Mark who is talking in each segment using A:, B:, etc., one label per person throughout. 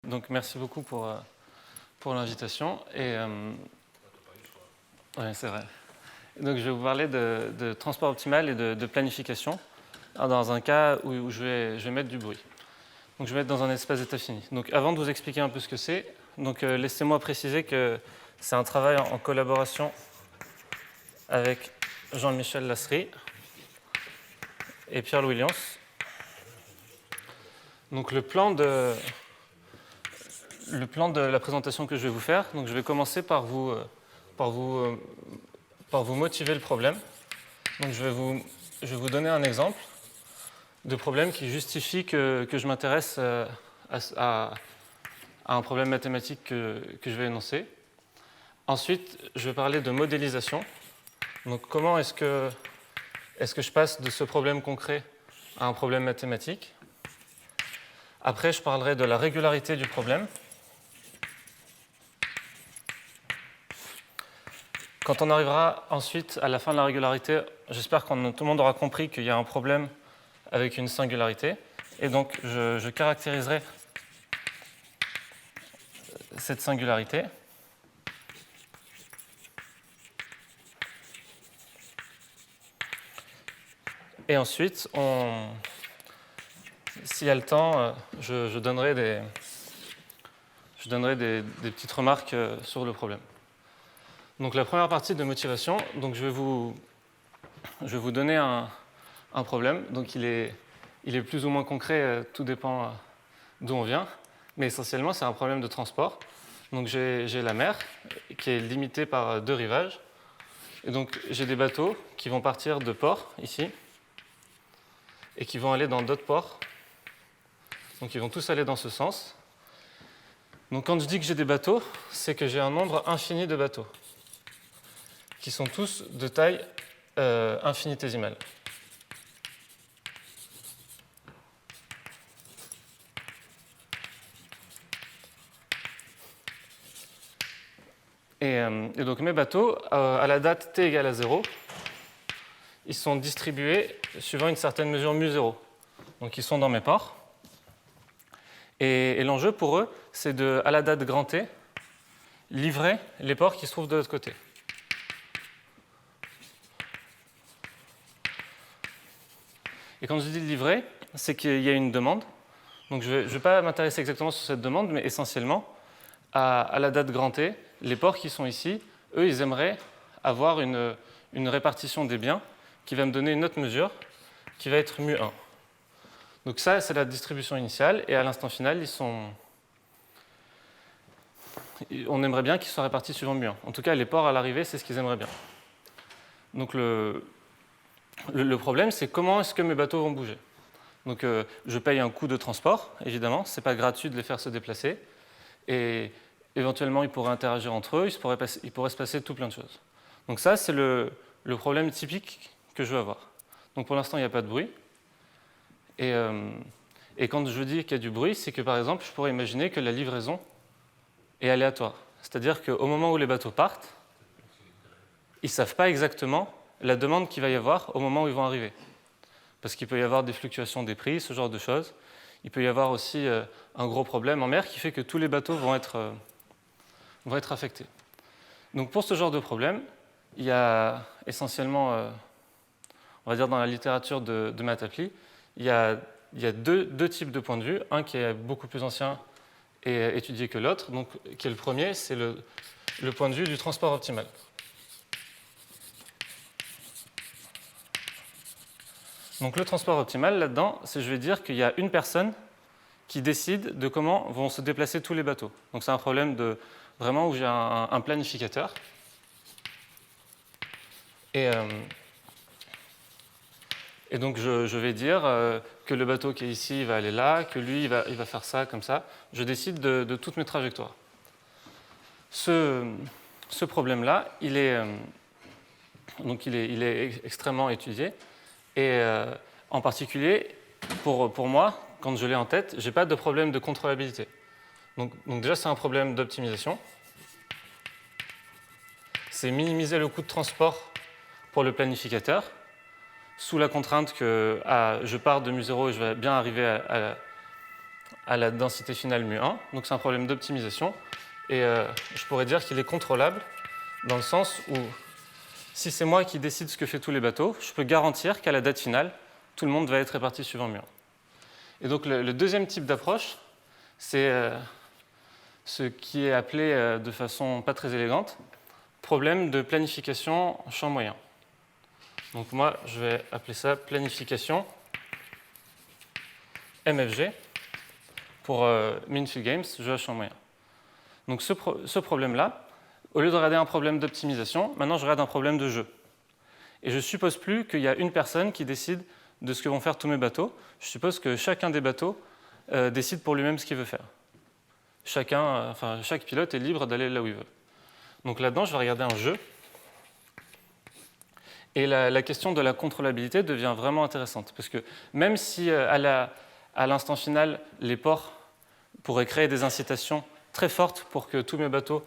A: Donc merci beaucoup pour l'invitation. Ouais, c'est vrai. Donc je vais vous parler de transport optimal et de planification dans un cas où je vais mettre du bruit. Donc je vais mettre dans un espace d'état fini. Donc avant de vous expliquer un peu ce que c'est, laissez-moi préciser que c'est un travail en collaboration avec Jean-Michel Lasserie et Pierre-Louis Lions. Donc le plan de la présentation que je vais vous faire, donc je vais commencer par vous motiver le problème. Donc je vais vous donner un exemple de problème qui justifie que je m'intéresse à un problème mathématique que je vais énoncer. Ensuite, je vais parler de modélisation. Donc comment est-ce que je passe de ce problème concret à un problème mathématique. Après, je parlerai de la régularité du problème. Quand on arrivera ensuite à la fin de la régularité, j'espère que tout le monde aura compris qu'il y a un problème avec une singularité. Et donc, je caractériserai cette singularité. Et ensuite, s'il y a le temps, je donnerai des petites remarques sur le problème. Donc la première partie de motivation, donc je vais vous donner un problème. Donc il est plus ou moins concret, tout dépend d'où on vient. Mais essentiellement, c'est un problème de transport. Donc j'ai la mer qui est limitée par 2 rivages. Et donc j'ai des bateaux qui vont partir de ports, ici, et qui vont aller dans d'autres ports. Donc ils vont tous aller dans ce sens. Donc quand je dis que j'ai des bateaux, c'est que j'ai un nombre infini de bateaux, qui sont tous de taille infinitésimale. Et donc mes bateaux, à la date t égale à 0, ils sont distribués suivant une certaine mesure μ0. Donc ils sont dans mes ports. Et l'enjeu pour eux, c'est de, à la date grand T, livrer les ports qui se trouvent de l'autre côté. Et quand je dis livrer, c'est qu'il y a une demande. Donc je ne vais pas m'intéresser exactement sur cette demande, mais essentiellement, à la date grand T, les ports qui sont ici, eux, ils aimeraient avoir une répartition des biens qui va me donner une autre mesure qui va être μ1. Donc ça, c'est la distribution initiale, et à l'instant final, on aimerait bien qu'ils soient répartis suivant μ1. En tout cas, les ports à l'arrivée, c'est ce qu'ils aimeraient bien. Donc le problème, c'est comment est-ce que mes bateaux vont bouger. Donc je paye un coût de transport, évidemment, ce n'est pas gratuit de les faire se déplacer, et éventuellement, ils pourraient interagir entre eux, il pourrait se passer tout plein de choses. Donc ça, c'est le problème typique que je veux avoir. Donc pour l'instant, il n'y a pas de bruit. Et quand je dis qu'il y a du bruit, c'est que par exemple, je pourrais imaginer que la livraison est aléatoire. C'est-à-dire qu'au moment où les bateaux partent, ils ne savent pas exactement la demande qu'il va y avoir au moment où ils vont arriver. Parce qu'il peut y avoir des fluctuations des prix, ce genre de choses. Il peut y avoir aussi un gros problème en mer qui fait que tous les bateaux vont être affectés. Donc pour ce genre de problème, il y a essentiellement, on va dire dans la littérature de Matappli, il y a deux types de points de vue. Un qui est beaucoup plus ancien et étudié que l'autre, donc qui est le premier, c'est le point de vue du transport optimal. Donc le transport optimal, là-dedans, je vais dire qu'il y a une personne qui décide de comment vont se déplacer tous les bateaux. Donc c'est un problème vraiment où j'ai un planificateur. Et donc je vais dire que le bateau qui est ici va aller là, que lui il va faire ça, comme ça. Je décide de toutes mes trajectoires. Ce problème-là, il est extrêmement étudié. Et en particulier, pour moi, quand je l'ai en tête, je n'ai pas de problème de contrôlabilité. Donc déjà, c'est un problème d'optimisation. C'est minimiser le coût de transport pour le planificateur, sous la contrainte que je pars de μ0 et je vais bien arriver à la densité finale mu1. Donc c'est un problème d'optimisation. Et je pourrais dire qu'il est contrôlable dans le sens où si c'est moi qui décide ce que fait tous les bateaux, je peux garantir qu'à la date finale, tout le monde va être réparti suivant mu1. Et donc le deuxième type d'approche, c'est ce qui est appelé de façon pas très élégante, problème de planification en champ moyen. Donc moi, je vais appeler ça planification MFG pour Meanfield Games, jeu à champ moyen. Donc ce problème-là, au lieu de regarder un problème d'optimisation, maintenant je regarde un problème de jeu. Et je ne suppose plus qu'il y a une personne qui décide de ce que vont faire tous mes bateaux. Je suppose que chacun des bateaux décide pour lui-même ce qu'il veut faire. Chaque pilote est libre d'aller là où il veut. Donc là-dedans, je vais regarder un jeu. Et la question de la contrôlabilité devient vraiment intéressante. Parce que même si à l'instant final, les ports pourraient créer des incitations très fortes pour que tous mes bateaux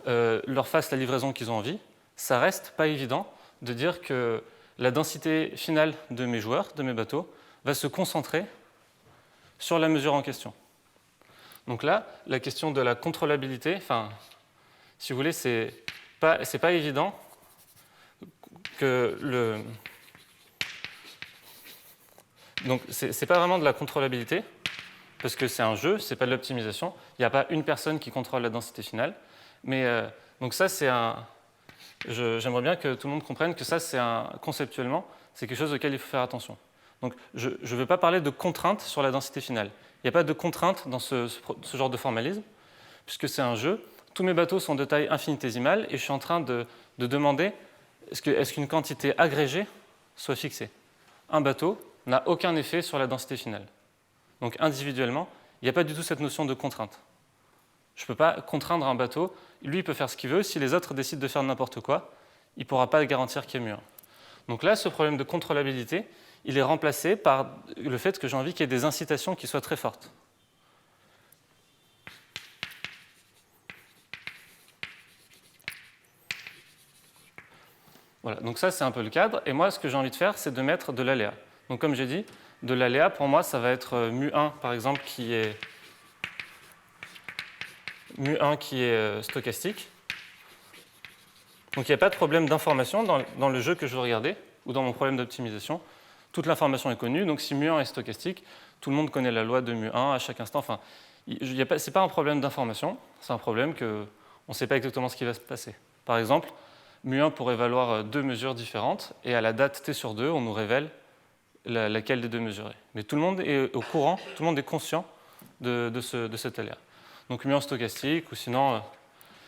A: leur fassent la livraison qu'ils ont envie, ça reste pas évident de dire que la densité finale de mes joueurs, de mes bateaux, va se concentrer sur la mesure en question. Donc là, la question de la contrôlabilité, si vous voulez, c'est pas évident que Donc c'est pas vraiment de la contrôlabilité, parce que c'est un jeu, c'est pas de l'optimisation. Il n'y a pas une personne qui contrôle la densité finale. Mais donc ça, j'aimerais bien que tout le monde comprenne que ça, conceptuellement, c'est quelque chose auquel il faut faire attention. Donc je ne veux pas parler de contrainte sur la densité finale. Il n'y a pas de contrainte dans ce genre de formalisme, puisque c'est un jeu. Tous mes bateaux sont de taille infinitésimale et je suis en train de demander est-ce qu'une quantité agrégée soit fixée. Un bateau n'a aucun effet sur la densité finale. Donc individuellement, il n'y a pas du tout cette notion de contrainte. Je ne peux pas contraindre un bateau. Lui, il peut faire ce qu'il veut. Si les autres décident de faire n'importe quoi, il ne pourra pas garantir qu'il y ait mieux. Donc là, ce problème de contrôlabilité, il est remplacé par le fait que j'ai envie qu'il y ait des incitations qui soient très fortes. Voilà, donc ça, c'est un peu le cadre. Et moi, ce que j'ai envie de faire, c'est de mettre de l'aléa. Donc comme j'ai dit, de l'aléa, pour moi, ça va être mu1, par exemple, qui est stochastique. Donc il n'y a pas de problème d'information dans le jeu que je veux regarder ou dans mon problème d'optimisation. Toute l'information est connue, donc si mu1 est stochastique, tout le monde connaît la loi de mu1 à chaque instant. Ce n'est pas un problème d'information, c'est un problème qu'on ne sait pas exactement ce qui va se passer. Par exemple, mu1 pourrait valoir deux mesures différentes et à la date t sur 2, on nous révèle laquelle des deux mesures est. Mais tout le monde est au courant, tout le monde est conscient de cet aléa. Donc mu1 stochastique, ou sinon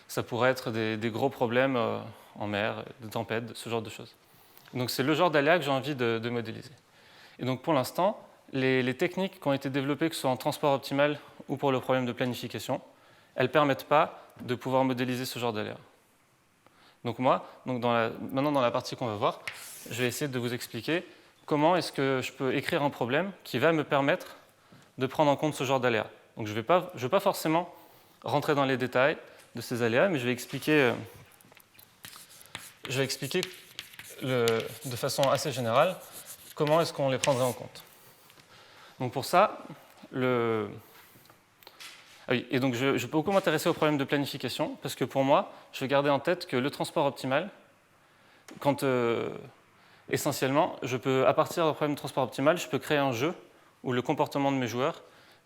A: ça pourrait être des gros problèmes en mer, des tempêtes, ce genre de choses. Donc c'est le genre d'aléa que j'ai envie de modéliser. Et donc pour l'instant, les techniques qui ont été développées, que ce soit en transport optimal ou pour le problème de planification, elles ne permettent pas de pouvoir modéliser ce genre d'aléa. Donc maintenant dans la partie qu'on va voir, je vais essayer de vous expliquer comment est-ce que je peux écrire un problème qui va me permettre de prendre en compte ce genre d'aléa. Donc je ne vais pas forcément rentrer dans les détails de ces aléas, mais je vais expliquer de façon assez générale comment est-ce qu'on les prendrait en compte. Donc pour ça, et donc je peux beaucoup m'intéresser au problème de planification, parce que pour moi, je vais garder en tête que le transport optimal, essentiellement, à partir du problème de transport optimal, je peux créer un jeu où le comportement de mes joueurs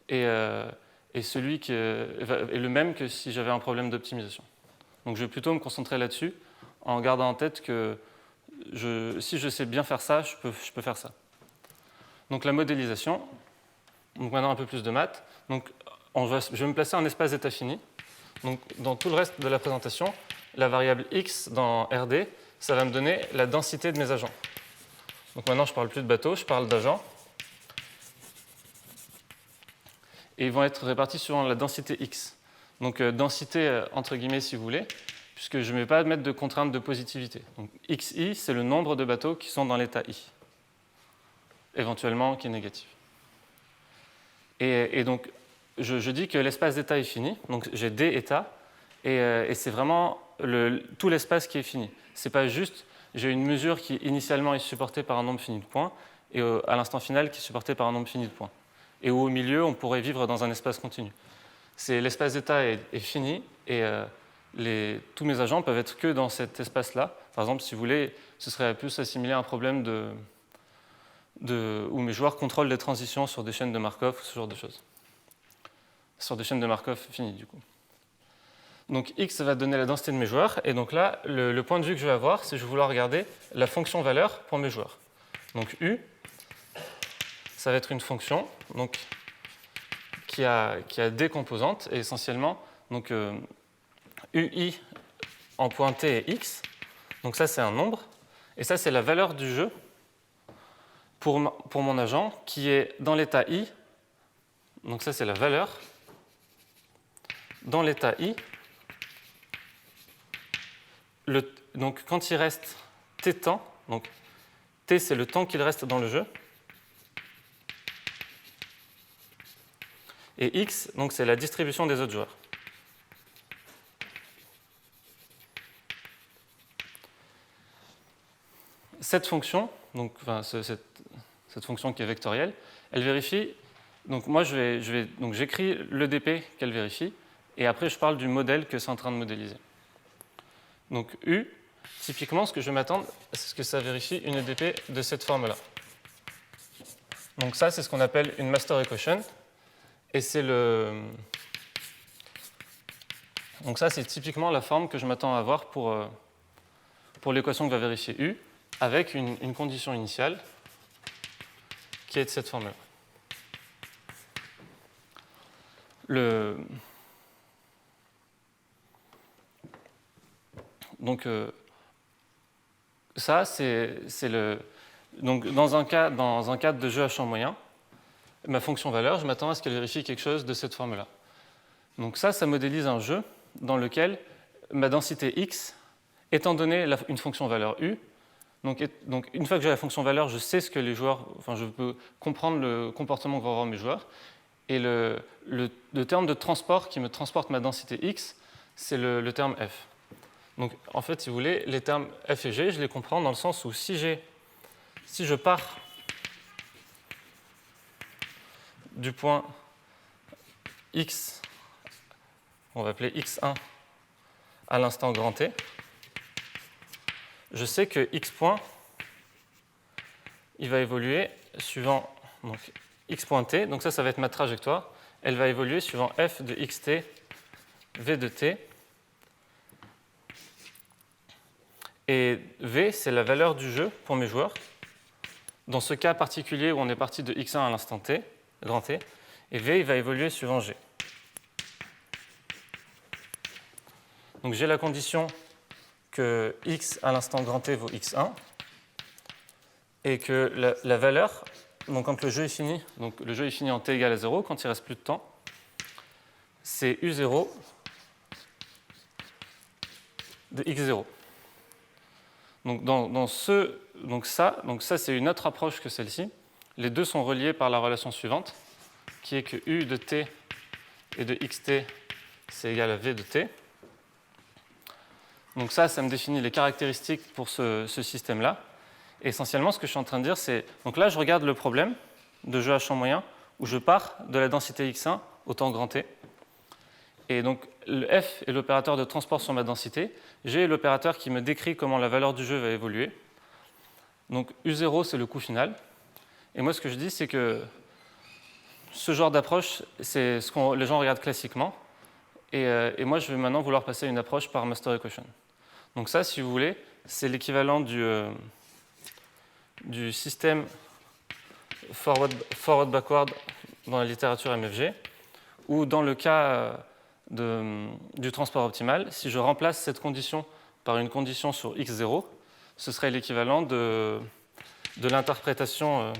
A: est celui qui est le même que si j'avais un problème d'optimisation. Donc je vais plutôt me concentrer là-dessus, en gardant en tête que si je sais bien faire ça, je peux faire ça. Donc la modélisation, donc maintenant un peu plus de maths. Donc je vais me placer en espace d'état fini. Donc dans tout le reste de la présentation, la variable x dans RD, ça va me donner la densité de mes agents. Donc maintenant je ne parle plus de bateaux, je parle d'agents. Et ils vont être répartis selon la densité x. Donc densité entre guillemets si vous voulez, puisque je ne vais pas mettre de contrainte de positivité. Donc xi, c'est le nombre de bateaux qui sont dans l'état i, éventuellement qui est négatif. Et donc je dis que l'espace d'état est fini, donc j'ai d états, et c'est vraiment tout l'espace qui est fini. Ce n'est pas juste, j'ai une mesure qui initialement est supportée par un nombre fini de points, et à l'instant final qui est supportée par un nombre fini de points. et où au milieu, on pourrait vivre dans un espace continu. L'espace d'état est fini, et tous mes agents peuvent être que dans cet espace-là. Par exemple, si vous voulez, ce serait plus assimilé à un problème où mes joueurs contrôlent les transitions sur des chaînes de Markov, ce genre de choses. Sur des chaînes de Markov finies, du coup. Donc x va donner la densité de mes joueurs, et donc là, le point de vue que je vais avoir, c'est que je vais vouloir regarder la fonction valeur pour mes joueurs. Donc u, ça va être une fonction donc, qui a des composantes, et essentiellement, donc, ui en point t est x, donc ça c'est un nombre, et ça c'est la valeur du jeu pour mon agent qui est dans l'état i, donc ça c'est la valeur, dans l'état i, donc quand il reste t temps, donc t c'est le temps qu'il reste dans le jeu, et x, donc c'est la distribution des autres joueurs. Cette fonction, donc, enfin, cette fonction qui est vectorielle, elle vérifie. Donc moi, donc j'écris le dp qu'elle vérifie, et après je parle du modèle que c'est en train de modéliser. Donc u, typiquement, ce que je vais m'attendre, c'est que ça vérifie une dp de cette forme-là. Donc ça, c'est ce qu'on appelle une master equation, et c'est donc ça, c'est typiquement la forme que je m'attends à avoir pour l'équation que va vérifier u, avec une condition initiale qui est de cette forme-là. Donc, ça, c'est donc dans un cadre de jeu à champ moyen, ma fonction valeur, je m'attends à ce qu'elle vérifie quelque chose de cette forme-là. Donc ça modélise un jeu dans lequel ma densité x, étant donné une fonction valeur u, donc une fois que j'ai la fonction valeur, je sais ce que les joueurs, enfin je peux comprendre le comportement que vont avoir mes joueurs, et le terme de transport qui me transporte ma densité x, c'est le terme f. Donc en fait, si vous voulez, les termes f et g, je les comprends dans le sens où si je pars du point x, on va appeler x1 à l'instant grand t, je sais que x point, il va évoluer suivant donc, x point t, donc ça va être ma trajectoire, elle va évoluer suivant f de xt, v de t, et v, c'est la valeur du jeu pour mes joueurs, dans ce cas particulier où on est parti de x1 à l'instant t, grand t, et v, il va évoluer suivant g. Donc j'ai la condition que x à l'instant grand t vaut x1, et que la valeur, donc quand le jeu est fini, donc le jeu est fini en t égale à 0, quand il ne reste plus de temps, c'est u0 de x0. Donc ça c'est une autre approche que celle-ci. Les deux sont reliés par la relation suivante, qui est que u de t et de xt, c'est égal à v de t. Donc ça me définit les caractéristiques pour ce système-là. Et essentiellement, ce que je suis en train de dire, c'est... Donc là, je regarde le problème de jeu à champ moyen, où je pars de la densité x1 au temps grand t. Et donc, le f est l'opérateur de transport sur ma densité. G est l'opérateur qui me décrit comment la valeur du jeu va évoluer. Donc, u0, c'est le coût final. Et moi, ce que je dis, c'est que ce genre d'approche, c'est ce que les gens regardent classiquement. Et moi, je vais maintenant vouloir passer à une approche par master equation. Donc ça, si vous voulez, c'est l'équivalent du système forward-backward dans la littérature MFG, ou dans le cas du transport optimal, si je remplace cette condition par une condition sur x0, ce serait l'équivalent de l'interprétation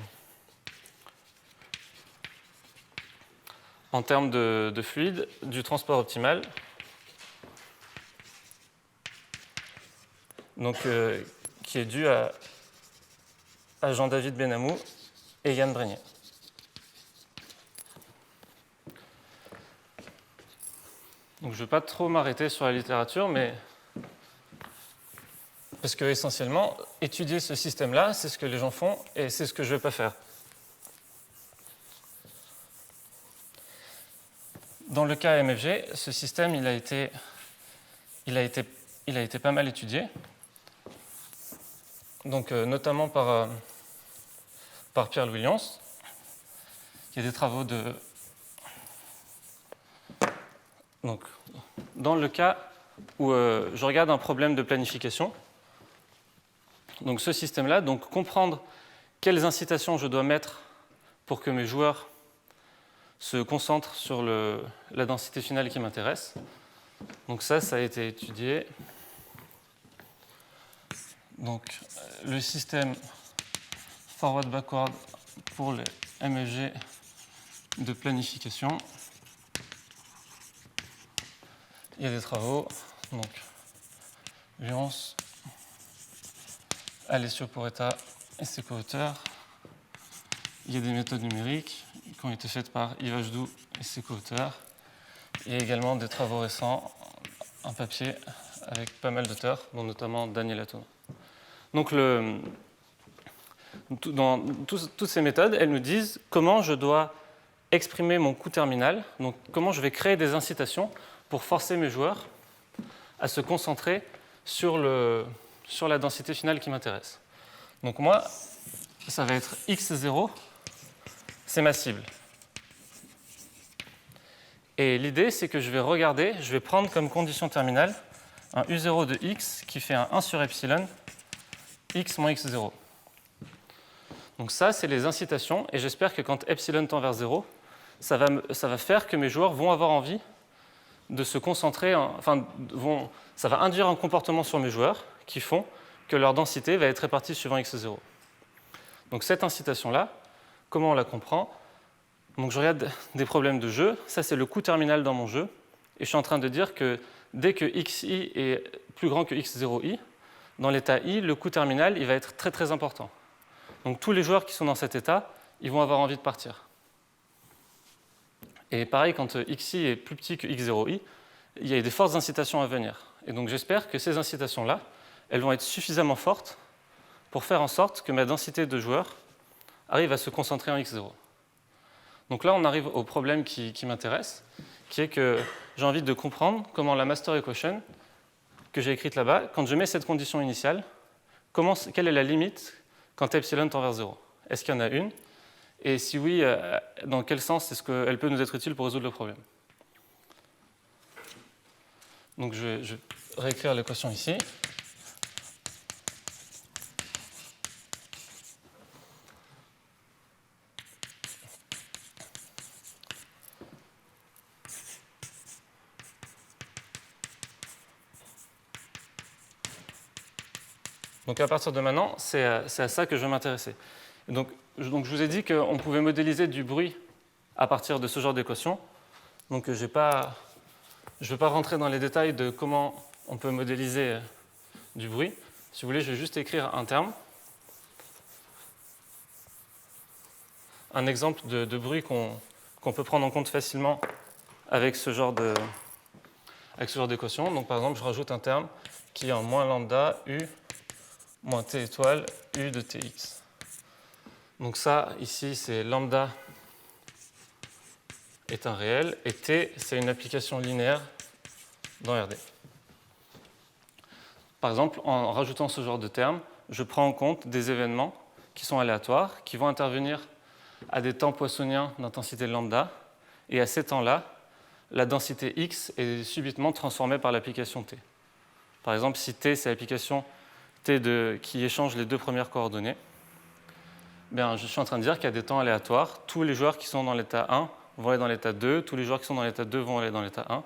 A: en termes de fluide du transport optimal, donc, qui est dû à Jean-David Benamou et Yann Brenier. Donc, je ne vais pas trop m'arrêter sur la littérature, mais parce que essentiellement, étudier ce système-là, c'est ce que les gens font et c'est ce que je ne vais pas faire. Dans le cas MFG, ce système il a été pas mal étudié, donc, notamment par Pierre-Louis Lyons. Il y a des travaux de... Donc, dans le cas où je regarde un problème de planification, donc ce système-là, donc comprendre quelles incitations je dois mettre pour que mes joueurs se concentrent sur la densité finale qui m'intéresse. Donc ça a été étudié. Donc le système forward-backward pour les MFG de planification. Il y a des travaux, donc Lyons, Alessio-Porretta et ses co-auteurs. Il y a des méthodes numériques qui ont été faites par Yves Hdou et ses co-auteurs. Il y a également des travaux récents, un papier avec pas mal d'auteurs, dont notamment Daniel Atton. Donc dans toutes ces méthodes, elles nous disent comment je dois exprimer mon coût terminal, donc comment je vais créer des incitations pour forcer mes joueurs à se concentrer sur la densité finale qui m'intéresse. Donc moi, ça va être x0, c'est ma cible. Et l'idée, c'est que je vais prendre comme condition terminale un U0 de x qui fait un 1 sur epsilon, x moins x0. Donc ça, c'est les incitations, et j'espère que quand epsilon tend vers 0, ça va faire que mes joueurs vont avoir envie de se concentrer, ça va induire un comportement sur mes joueurs qui font que leur densité va être répartie suivant x0. Donc cette incitation-là, comment on la comprend? Donc je regarde des problèmes de jeu, ça c'est le coût terminal dans mon jeu, et je suis en train de dire que dès que xi est plus grand que x0i, dans l'état i, le coût terminal il va être très très important. Donc tous les joueurs qui sont dans cet état, ils vont avoir envie de partir. Et pareil, quand xi est plus petit que x0i, il y a des fortes incitations à venir. Et donc j'espère que ces incitations-là, elles vont être suffisamment fortes pour faire en sorte que ma densité de joueurs arrive à se concentrer en x0. Donc là, on arrive au problème qui m'intéresse, qui est que j'ai envie de comprendre comment la master equation que j'ai écrite là-bas, quand je mets cette condition initiale, quelle est la limite quand epsilon tend vers 0? Est-ce qu'il y en a une? Et si oui, dans quel sens est-ce qu'elle peut nous être utile pour résoudre le problème? Donc je vais réécrire l'équation ici. Donc à partir de maintenant, c'est à ça que je vais m'intéresser. Donc je vous ai dit qu'on pouvait modéliser du bruit à partir de ce genre d'équation. Donc je ne vais pas rentrer dans les détails de comment on peut modéliser du bruit. Si vous voulez, je vais juste écrire un terme. Un exemple de bruit qu'on peut prendre en compte facilement avec ce genre d'équation. Donc par exemple, je rajoute un terme qui est en moins lambda u moins t étoile u de tx. Donc ça, ici, c'est lambda est un réel, et t, c'est une application linéaire dans RD. Par exemple, en rajoutant ce genre de terme, je prends en compte des événements qui sont aléatoires, qui vont intervenir à des temps poissoniens d'intensité lambda, et à ces temps-là, la densité x est subitement transformée par l'application t. Par exemple, si t, c'est l'application t qui échange les deux premières coordonnées, bien, je suis en train de dire qu'il y a des temps aléatoires. Tous les joueurs qui sont dans l'état 1 vont aller dans l'état 2, tous les joueurs qui sont dans l'état 2 vont aller dans l'état 1.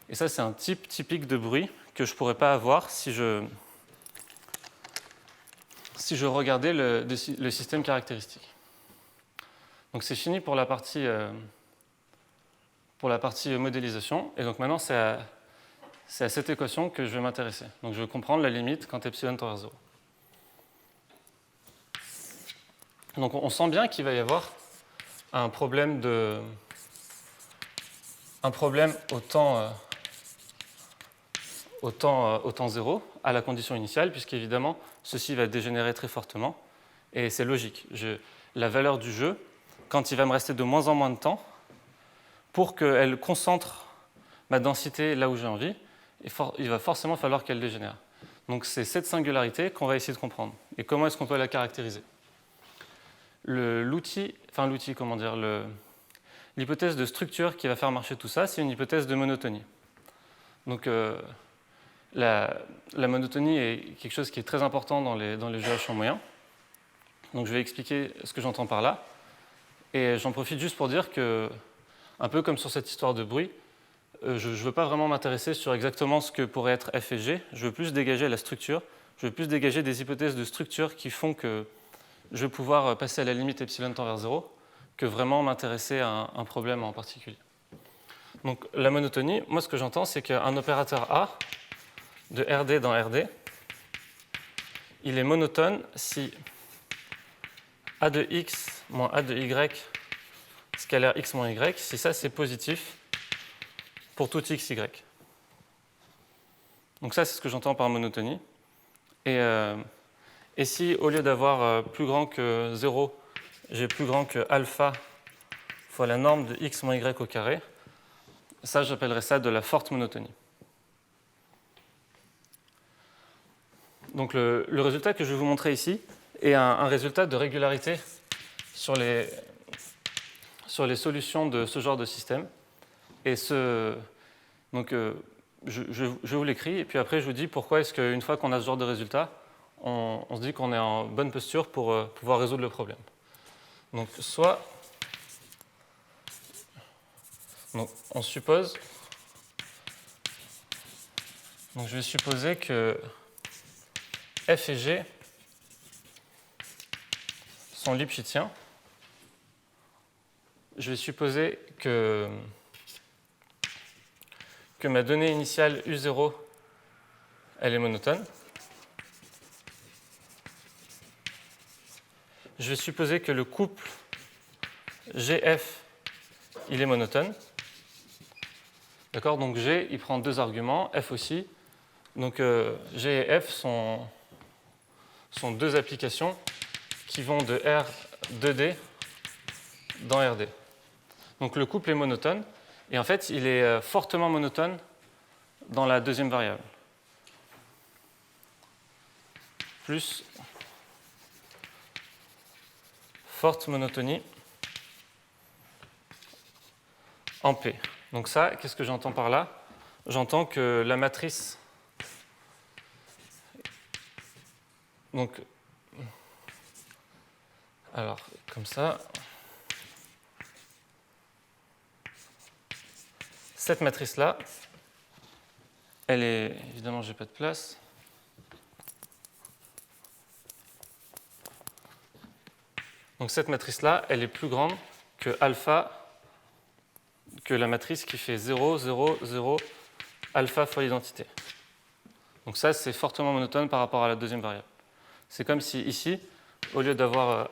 A: Et ça, c'est un type typique de bruit que je ne pourrais pas avoir si je regardais le système caractéristique. Donc c'est fini pour la partie modélisation. Et donc maintenant, c'est à cette équation que je vais m'intéresser. Donc je vais comprendre la limite quand epsilon tend vers 0. Donc on sent bien qu'il va y avoir un problème au temps 0 à la condition initiale, puisqu'évidemment, ceci va dégénérer très fortement. Et c'est logique. La valeur du jeu, quand il va me rester de moins en moins de temps, pour qu'elle concentre ma densité là où j'ai envie, il va forcément falloir qu'elle dégénère. Donc c'est cette singularité qu'on va essayer de comprendre. Et comment est-ce qu'on peut la caractériser? L'hypothèse de structure qui va faire marcher tout ça, c'est une hypothèse de monotonie. Donc la monotonie est quelque chose qui est très important dans les jeux à champ moyen. Donc je vais expliquer ce que j'entends par là. Et j'en profite juste pour dire que, un peu comme sur cette histoire de bruit, je ne veux pas vraiment m'intéresser sur exactement ce que pourrait être f et g. Je veux plus dégager la structure. Je veux plus dégager des hypothèses de structure qui font que je vais pouvoir passer à la limite epsilon tend vers 0 que vraiment m'intéresser à un problème en particulier. Donc la monotonie, moi ce que j'entends, c'est qu'un opérateur A de RD dans RD, il est monotone si A de x moins A de y scalaire x moins y, si ça c'est positif pour tout x, y. Donc ça c'est ce que j'entends par monotonie. Et si au lieu d'avoir plus grand que 0, j'ai plus grand que alpha fois la norme de x moins y au carré, ça j'appellerais ça de la forte monotonie. Donc le résultat que je vais vous montrer ici est un résultat de régularité sur les solutions de ce genre de système. Et donc je vous l'écris, et puis après je vous dis pourquoi est-ce qu'une fois qu'on a ce genre de résultat, on se dit qu'on est en bonne posture pour pouvoir résoudre le problème. Donc on suppose, donc je vais supposer que f et g sont lipschitziens. Je vais supposer que ma donnée initiale U0, elle est monotone. Je vais supposer que le couple GF, il est monotone. D'accord? Donc G, il prend deux arguments, F aussi. Donc G et F sont deux applications qui vont de R 2D dans RD. Donc le couple est monotone, et en fait, il est fortement monotone dans la deuxième variable. Plus forte monotonie en P. Donc ça, qu'est-ce que j'entends par là? J'entends que la matrice... Donc, alors, comme ça... Cette matrice-là, elle est... Évidemment, je n'ai pas de place. Donc cette matrice-là, elle est plus grande que alpha, que la matrice qui fait 0, 0, 0, alpha fois l'identité. Donc ça, c'est fortement monotone par rapport à la deuxième variable. C'est comme si ici, au lieu d'avoir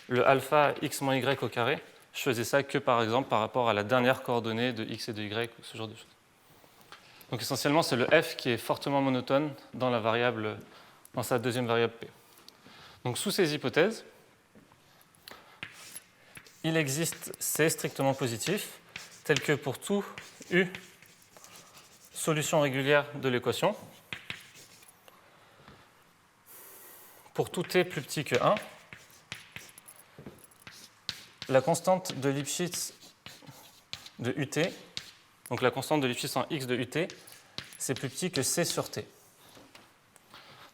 A: le alpha x moins y au carré, je faisais ça que par exemple par rapport à la dernière coordonnée de x et de y, ou ce genre de choses. Donc essentiellement, c'est le f qui est fortement monotone dans la variable, dans sa deuxième variable p. Donc sous ces hypothèses, il existe C strictement positif, tel que pour tout U, solution régulière de l'équation, pour tout T plus petit que 1, la constante de Lipschitz de UT, donc la constante de Lipschitz en x de UT, c'est plus petit que C sur T.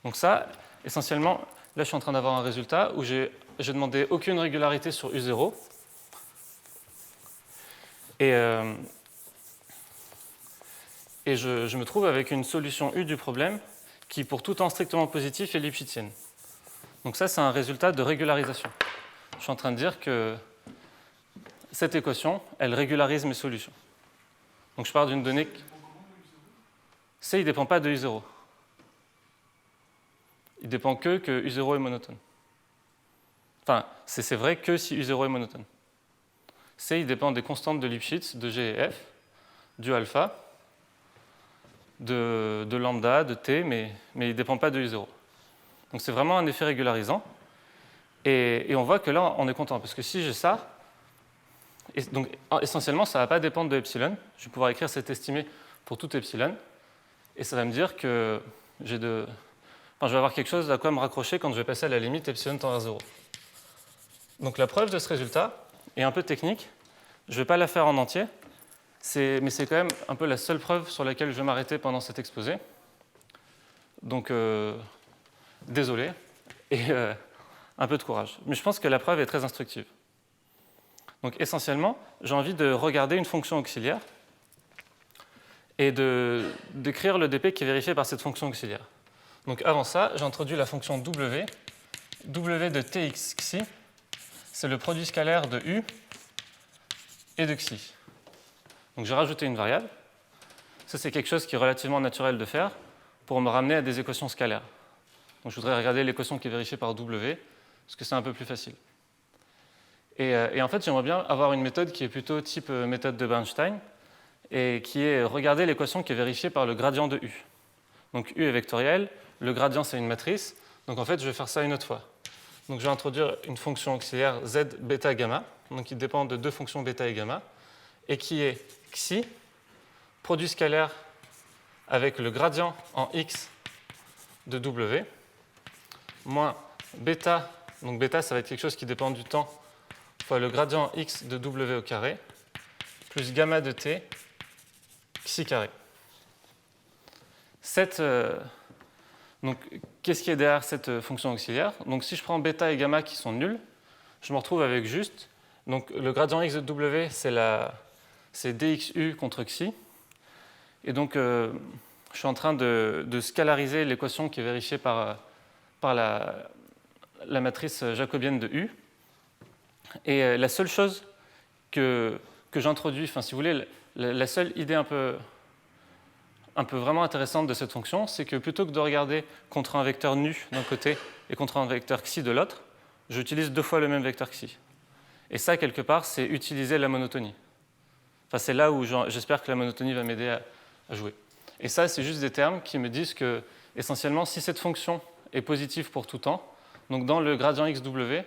A: Donc ça, essentiellement, là je suis en train d'avoir un résultat où j'ai demandé aucune régularité sur U0. Et je me trouve avec une solution U du problème qui, pour tout temps strictement positif, est lipschitzienne. Donc ça, c'est un résultat de régularisation. Je suis en train de dire que cette équation, elle régularise mes solutions. Donc je pars d'une donnée... C, il ne dépend pas de U0. Il dépend que U0 est monotone. Enfin, c'est vrai que si U0 est monotone. C, il dépend des constantes de Lipschitz, de G et F, du alpha, de lambda, de T, mais il ne dépend pas de U0. Donc c'est vraiment un effet régularisant. Et on voit que là, on est content, parce que si j'ai ça, Et donc, essentiellement, ça ne va pas dépendre de epsilon. Je vais pouvoir écrire cet estimé pour tout epsilon. Et ça va me dire que je vais avoir quelque chose à quoi me raccrocher quand je vais passer à la limite epsilon tend vers 0. Donc la preuve de ce résultat est un peu technique. Je ne vais pas la faire en entier, mais c'est quand même un peu la seule preuve sur laquelle je vais m'arrêter pendant cet exposé. Donc, désolé, et un peu de courage. Mais je pense que la preuve est très instructive. Donc essentiellement, j'ai envie de regarder une fonction auxiliaire et d'écrire le dp qui est vérifié par cette fonction auxiliaire. Donc avant ça, j'ai introduit la fonction w. W de tx xi, c'est le produit scalaire de u et de xi. Donc j'ai rajouté une variable. Ça, c'est quelque chose qui est relativement naturel de faire pour me ramener à des équations scalaires. Donc je voudrais regarder l'équation qui est vérifiée par w, parce que c'est un peu plus facile. Et en fait, j'aimerais bien avoir une méthode qui est plutôt type méthode de Bernstein, et qui est regarder l'équation qui est vérifiée par le gradient de u. Donc u est vectoriel, le gradient c'est une matrice, donc en fait je vais faire ça une autre fois. Donc je vais introduire une fonction auxiliaire z bêta gamma, donc qui dépend de deux fonctions bêta et gamma, et qui est xi, produit scalaire avec le gradient en x de w, moins bêta, donc bêta ça va être quelque chose qui dépend du temps, fois le gradient x de w au carré, plus gamma de t, xi carré. Donc, qu'est-ce qui est derrière cette fonction auxiliaire? Donc, si je prends bêta et gamma qui sont nuls, je me retrouve avec juste, donc le gradient x de w, c'est dxu contre xi. Et donc, je suis en train de scalariser l'équation qui est vérifiée par la matrice jacobienne de u. Et la seule chose que j'introduis, enfin, si vous voulez, la seule idée un peu vraiment intéressante de cette fonction, c'est que plutôt que de regarder contre un vecteur nu d'un côté et contre un vecteur xi de l'autre, j'utilise deux fois le même vecteur xi. Et ça, quelque part, c'est utiliser la monotonie. Enfin, c'est là où j'espère que la monotonie va m'aider à jouer. Et ça, c'est juste des termes qui me disent que, essentiellement, si cette fonction est positive pour tout temps, donc dans le gradient xw,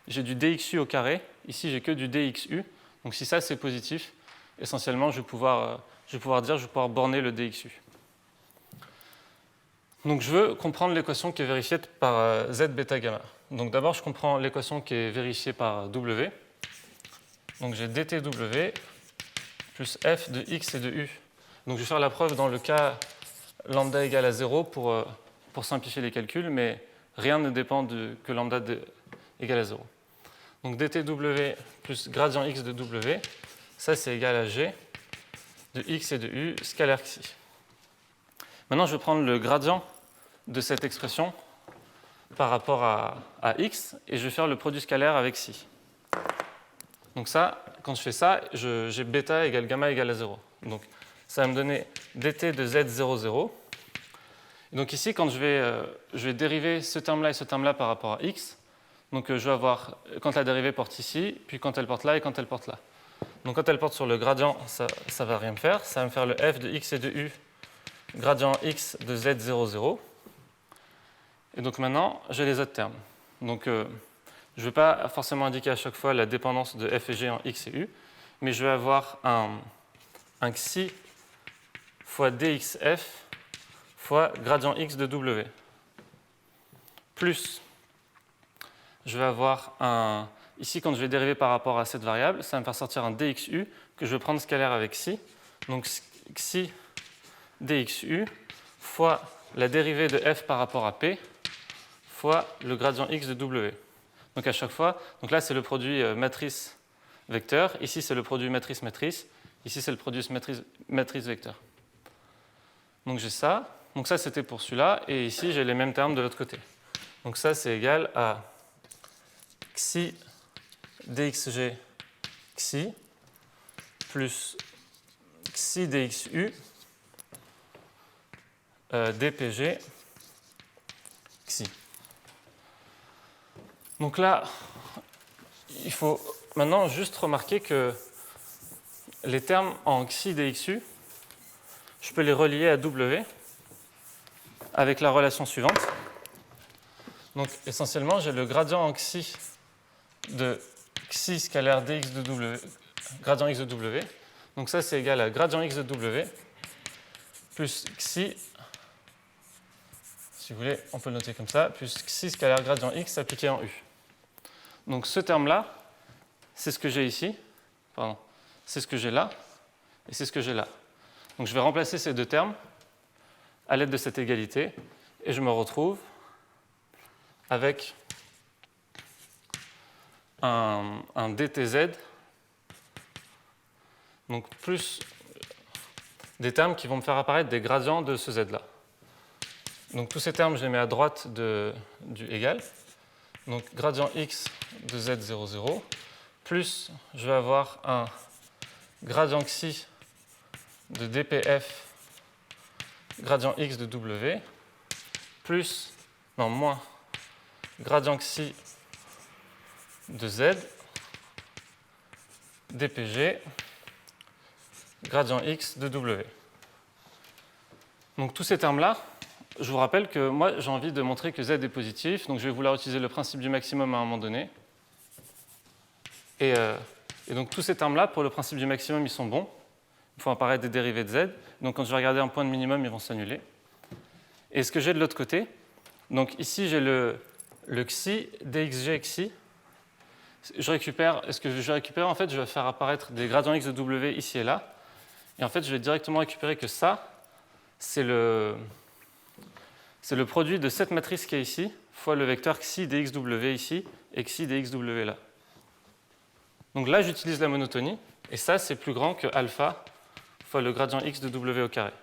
A: j'ai du dxu au carré, ici j'ai que du dxu, donc si ça c'est positif, essentiellement je vais pouvoir borner le dxu. Donc je veux comprendre l'équation qui est vérifiée par z bêta gamma. Donc d'abord je comprends l'équation qui est vérifiée par w. Donc j'ai dtw plus f de x et de u. Donc je vais faire la preuve dans le cas lambda égale à 0 pour simplifier les calculs, mais rien ne dépend que lambda égale à 0. Donc dtw plus gradient x de w, ça c'est égal à g de x et de u scalaire xi. Maintenant je vais prendre le gradient de cette expression par rapport à x et je vais faire le produit scalaire avec xi. Donc ça, quand je fais ça, j'ai bêta égale gamma égale à 0. Donc ça va me donner dt de z0, 0. Et donc ici, quand je vais dériver ce terme-là et ce terme-là par rapport à x, donc je vais avoir quand la dérivée porte ici, puis quand elle porte là et quand elle porte là. Donc quand elle porte sur le gradient, ça ne va rien me faire. Ça va me faire le f de x et de u, gradient x de z0, 0. Et donc maintenant, j'ai les autres termes. Donc je ne vais pas forcément indiquer à chaque fois la dépendance de f et g en x et u, mais je vais avoir un xi fois dxf fois gradient x de w. Plus, je vais avoir ici, quand je vais dériver par rapport à cette variable, ça va me faire sortir un dxu que je vais prendre scalaire avec xi. Donc xi dxu fois la dérivée de f par rapport à p fois le gradient x de w. Donc à chaque fois, donc là c'est le produit matrice-vecteur, ici c'est le produit matrice-matrice, ici c'est le produit matrice-vecteur. Donc j'ai ça, donc ça c'était pour celui-là, et ici j'ai les mêmes termes de l'autre côté. Donc ça c'est égal à xi dxg xi plus xi dxu dpg xi. Donc là, il faut maintenant juste remarquer que les termes en xi dxu, je peux les relier à w avec la relation suivante. Donc essentiellement, j'ai le gradient en xi de xi scalaire dx de w gradient x de w. Donc ça, c'est égal à gradient x de w plus xi, si vous voulez, on peut le noter comme ça, plus xi scalaire gradient x appliqué en u. Donc ce terme-là, c'est ce que j'ai ici, pardon, c'est ce que j'ai là, et c'est ce que j'ai là. Donc je vais remplacer ces deux termes à l'aide de cette égalité, et je me retrouve avec un dtz, donc plus des termes qui vont me faire apparaître des gradients de ce z-là. Donc tous ces termes, je les mets à droite du égal. Donc gradient x de z0, 0, plus je vais avoir un gradient xi de dpf gradient x de w, plus, non, moins gradient xi de z dpg gradient x de w. Donc tous ces termes-là, je vous rappelle que moi j'ai envie de montrer que z est positif, donc je vais vouloir utiliser le principe du maximum à un moment donné. Et donc tous ces termes-là, pour le principe du maximum, ils sont bons. Il faut apparaître des dérivés de z. Donc quand je vais regarder un point de minimum, ils vont s'annuler. Et ce que j'ai de l'autre côté, donc ici j'ai le xi dxg xi. Je récupère, ce que je récupère, en fait, je vais faire apparaître des gradients x de w ici et là. Et en fait, je vais directement récupérer que ça, c'est le produit de cette matrice qui est ici, fois le vecteur xi dxw ici et xi dxw là. Donc là, j'utilise la monotonie, et ça, c'est plus grand que alpha fois le gradient x de w au carré.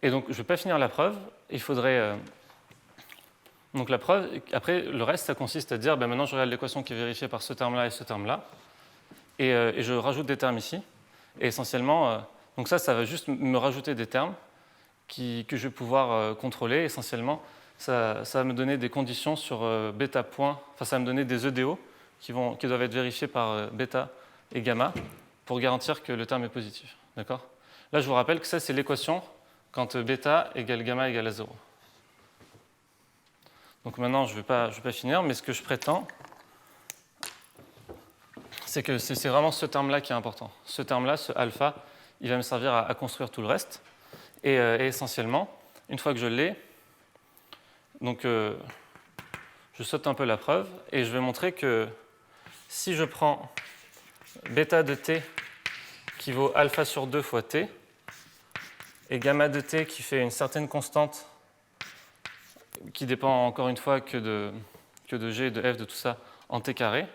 A: Et donc, je ne vais pas finir la preuve. Il faudrait... Donc la preuve, après, le reste, ça consiste à dire, ben maintenant, je regarde l'équation qui est vérifiée par ce terme-là et ce terme-là, et je rajoute des termes ici. Et essentiellement, donc ça va juste me rajouter des termes que je vais pouvoir contrôler. Essentiellement, ça va me donner des conditions sur bêta point, enfin ça va me donner des EDO qui doivent être vérifiés par bêta et gamma pour garantir que le terme est positif. D'accord ? Là, je vous rappelle que ça, c'est l'équation quand bêta égale gamma égale à 0. Donc maintenant, je ne vais pas finir, mais ce que je prétends, c'est que c'est vraiment ce terme-là qui est important. Ce terme-là, ce alpha, il va me servir à construire tout le reste. Et essentiellement, une fois que je l'ai, donc je saute un peu la preuve et je vais montrer que si je prends bêta de t qui vaut alpha sur 2 fois t et gamma de t qui fait une certaine constante qui dépend encore une fois que de g, de f, de tout ça en t carré,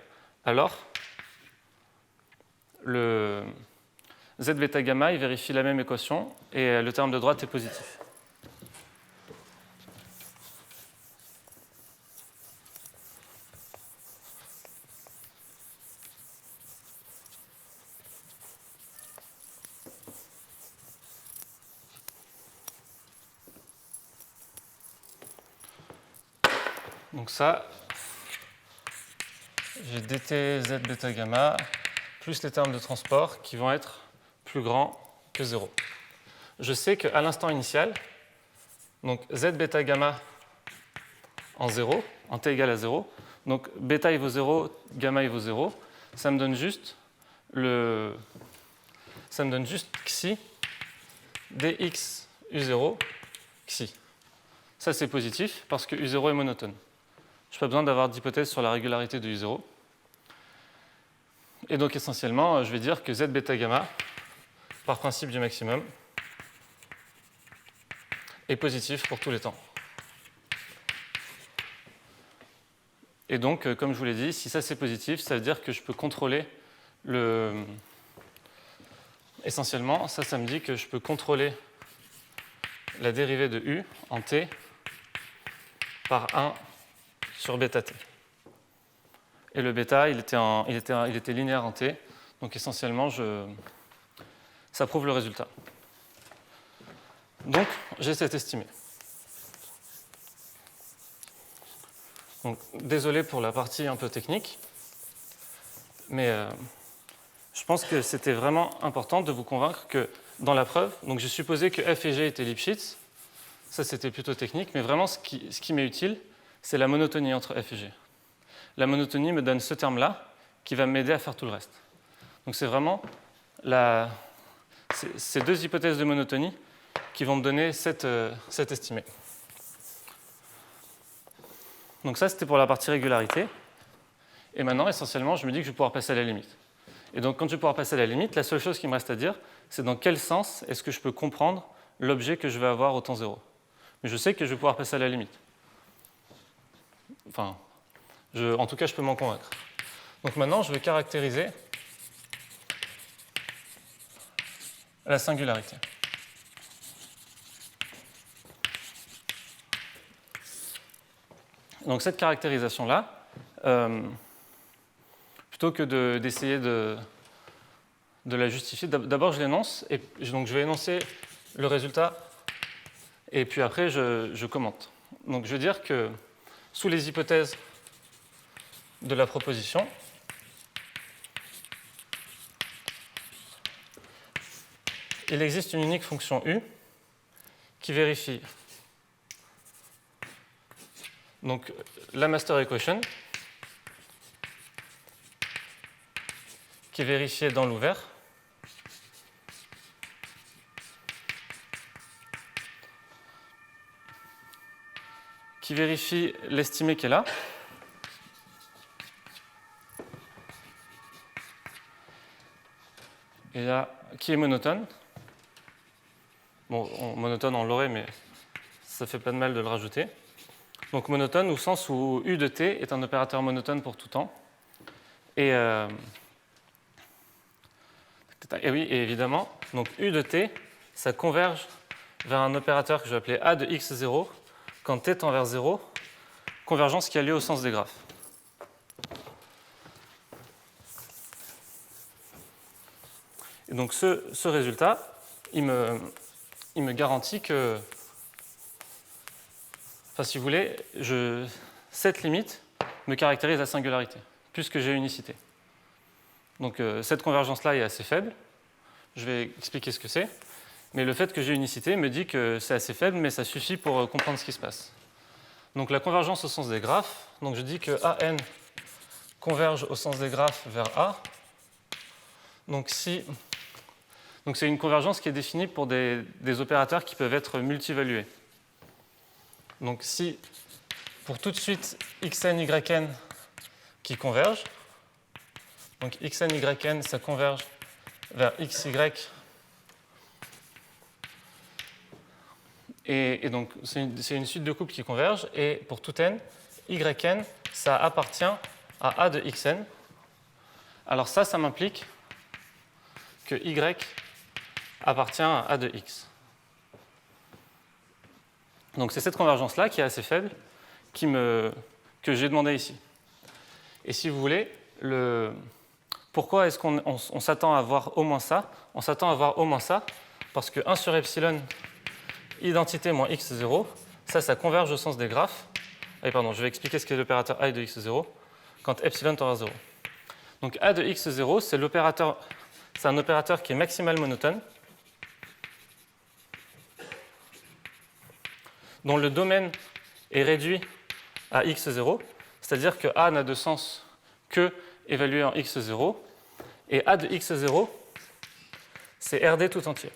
A: alors le z bêta gamma il vérifie la même équation et le terme de droite est positif. Donc ça, j'ai dt z bêta gamma plus les termes de transport qui vont être plus grands que 0. Je sais qu'à l'instant initial, donc z bêta gamma en 0, en t égale à 0, donc bêta il vaut 0, gamma il vaut 0, ça me donne juste xi dx u0 xi. Ça c'est positif parce que u0 est monotone. Je n'ai pas besoin d'avoir d'hypothèse sur la régularité de U0. Et donc essentiellement, je vais dire que Z bêta gamma, par principe du maximum, est positif pour tous les temps. Et donc, comme je vous l'ai dit, si ça c'est positif, ça veut dire que je peux contrôler Essentiellement, ça me dit que je peux contrôler la dérivée de U en T par 1 sur bêta t. Et le bêta, il était linéaire en t, donc essentiellement, ça prouve le résultat. Donc, j'ai cette estimée. Donc, désolé pour la partie un peu technique, mais je pense que c'était vraiment important de vous convaincre que dans la preuve, donc j'ai supposé que f et g étaient Lipschitz, ça c'était plutôt technique, mais vraiment ce qui m'est utile, c'est la monotonie entre f et g. la monotonie me donne ce terme-là qui va m'aider à faire tout le reste. Donc c'est vraiment ces deux hypothèses de monotonie qui vont me donner cette estimée. Donc ça, c'était pour la partie régularité. Et maintenant, essentiellement, je me dis que je vais pouvoir passer à la limite. Et donc, quand je vais pouvoir passer à la limite, la seule chose qui me reste à dire, c'est dans quel sens est-ce que je peux comprendre l'objet que je vais avoir au temps 0. Mais je sais que je vais pouvoir passer à la limite. Enfin, en tout cas, je peux m'en convaincre. Donc maintenant, je vais caractériser la singularité. Donc cette caractérisation-là, plutôt que d'essayer de la justifier, d'abord je l'énonce, et donc je vais énoncer le résultat, et puis après je commente. Donc je vais dire que sous les hypothèses de la proposition, il existe une unique fonction U qui vérifie donc la master equation qui est vérifiée dans l'ouvert qui vérifie l'estimé qui est là et là qui est monotone. Bon, monotone on l'aurait mais ça fait pas de mal de le rajouter. Donc monotone au sens où U de t est un opérateur monotone pour tout temps. Et oui, et évidemment, donc U de t, ça converge vers un opérateur que je vais appeler A de x0 quand t tend vers 0, convergence qui a lieu au sens des graphes. Et donc ce résultat, il me garantit que, enfin si vous voulez, cette limite me caractérise la singularité, puisque j'ai unicité. Donc cette convergence-là est assez faible. Je vais expliquer ce que c'est. Mais le fait que j'ai unicité me dit que c'est assez faible, mais ça suffit pour comprendre ce qui se passe. Donc la convergence au sens des graphes, donc je dis que AN converge au sens des graphes vers A. Donc c'est une convergence qui est définie pour des opérateurs qui peuvent être multivalués. Donc si pour tout de suite xn, yn qui convergent, donc xn, yn, ça converge vers xy, et donc c'est une suite de couples qui convergent, et pour tout n, yn, ça appartient à A de xn. Alors ça m'implique que y appartient à A de x. Donc c'est cette convergence-là qui est assez faible, que j'ai demandé ici. Et si vous voulez, pourquoi est-ce qu'on s'attend à voir au moins ça? On s'attend à voir au moins ça parce que 1 sur epsilon identité moins x0, ça converge au sens des graphes. Ah, pardon, je vais expliquer ce qu'est l'opérateur A de x0 quand epsilon tend vers 0. Donc A de x0, c'est un opérateur qui est maximal monotone, dont le domaine est réduit à x0, c'est-à-dire que A n'a de sens que évalué en x0, et A de x0, c'est RD tout entier.